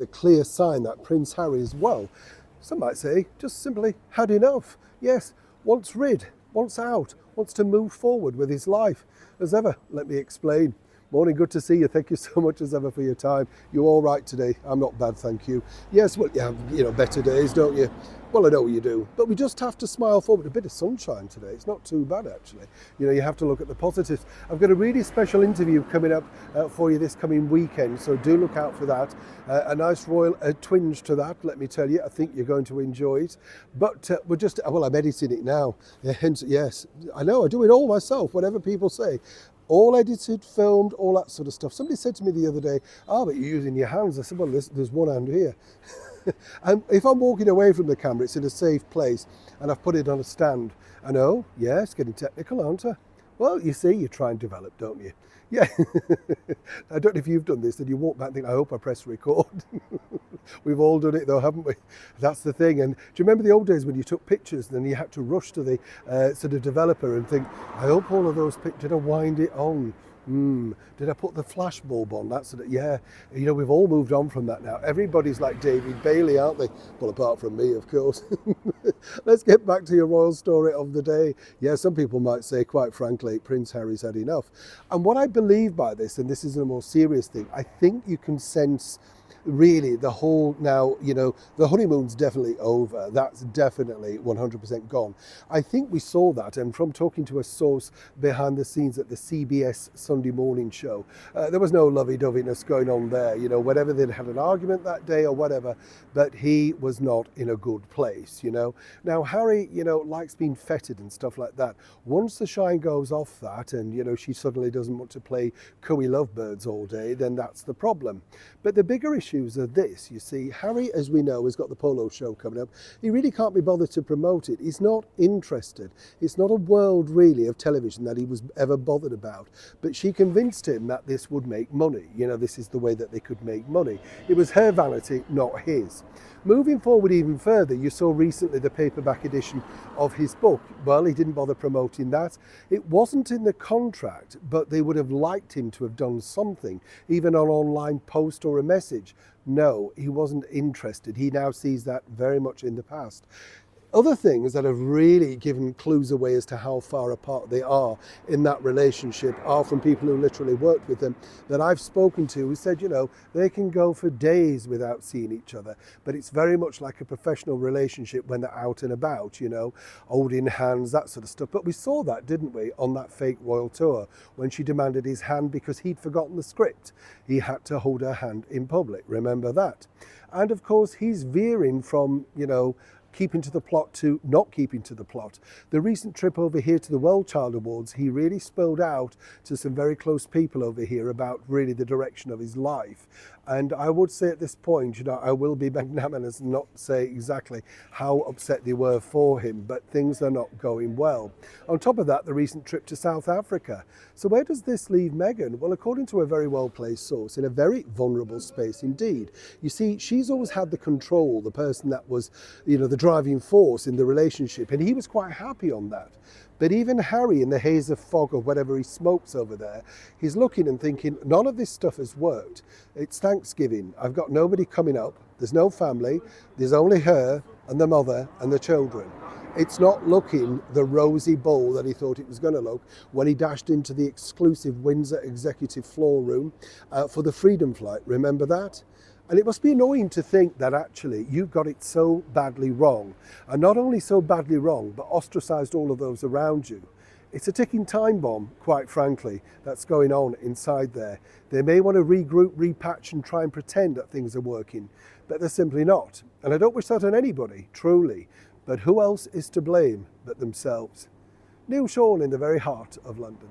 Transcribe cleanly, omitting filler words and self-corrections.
A clear sign that Prince Harry is, well, some might say, just simply had enough. Yes, wants rid, wants out, wants to move forward with his life. As ever, let me explain. Morning, good to see you. Thank you so much as ever for your time. You all right today? I'm not bad, thank you. Yes, well, you have, better days, don't you? Well, I know you do, but we just have to smile forward. A bit of sunshine today. It's not too bad, actually. You have to look at the positives. I've got a really special interview coming up for you this coming weekend, so do look out for that. A nice royal twinge to that, let me tell you. I think you're going to enjoy it. But I'm editing it now. Hence, yes, I know, I do it all myself, whatever people say. All edited, filmed, all that sort of stuff. Somebody said to me the other day, but you're using your hands. I said, well, there's one hand here. And if I'm walking away from the camera, it's in a safe place, and I've put it on a stand. I know, yeah, it's getting technical, aren't I? Well, you see, you try and develop, don't you? Yeah. I don't know if you've done this, and you walk back and think, I hope I press record. We've all done it though, haven't we? That's the thing. And do you remember the old days when you took pictures and then you had to rush to the sort of developer and think, I hope all of those pictures, did I wind it on? Did I put the flash bulb on? That sort of, yeah. We've all moved on from that now. Everybody's like David Bailey, aren't they? Well, apart from me, of course. Let's get back to your royal story of the day. Yeah, some people might say, quite frankly, Prince Harry's had enough. And what I believe by this, and this is a more serious thing, I think you can sense really the whole now, the honeymoon's definitely over. That's definitely 100% gone. I think we saw that, and from talking to a source behind the scenes at the CBS Sunday morning show, there was no lovey-doveyness going on there, whatever they'd had an argument that day or whatever, but he was not in a good place, Now, Harry, likes being feted and stuff like that. Once the shine goes off that and, she suddenly doesn't want to play cooey lovebirds all day, then that's the problem. But the bigger issues are this, you see. Harry, as we know, has got the polo show coming up. He really can't be bothered to promote it. He's not interested. It's not a world, really, of television that he was ever bothered about. But she convinced him that this would make money. This is the way that they could make money. It was her vanity, not his. Moving forward even further, you saw recently the paperback edition of his book. Well, he didn't bother promoting that. It wasn't in the contract, but they would have liked him to have done something, even an online post or a message. No, he wasn't interested. He now sees that very much in the past. Other things that have really given clues away as to how far apart they are in that relationship are from people who literally worked with them that I've spoken to who said, they can go for days without seeing each other, but it's very much like a professional relationship when they're out and about, holding hands, that sort of stuff. But we saw that, didn't we, on that fake royal tour when she demanded his hand because he'd forgotten the script. He had to hold her hand in public, remember that? And of course, he's veering from, keeping to the plot to not keeping to the plot. The recent trip over here to the World Child Awards, he really spilled out to some very close people over here about really the direction of his life. And I would say at this point, I will be magnanimous and not say exactly how upset they were for him, but things are not going well. On top of that, the recent trip to South Africa. So where does this leave Meghan? Well, according to a very well-placed source, in a very vulnerable space indeed. You see, she's always had the control, the person that was, the driving force in the relationship, and he was quite happy on that. But even Harry, in the haze of fog of whatever he smokes over there, he's looking and thinking, none of this stuff has worked. It's Thanksgiving. I've got nobody coming up. There's no family. There's only her and the mother and the children. It's not looking the rosy bowl that he thought it was going to look when he dashed into the exclusive Windsor executive floor room for the Freedom Flight. Remember that? And it must be annoying to think that actually you've got it so badly wrong. And not only so badly wrong, but ostracized all of those around you. It's a ticking time bomb, quite frankly, that's going on inside there. They may want to regroup, repatch and try and pretend that things are working, but they're simply not. And I don't wish that on anybody, truly. But who else is to blame but themselves? Neil Sean in the very heart of London.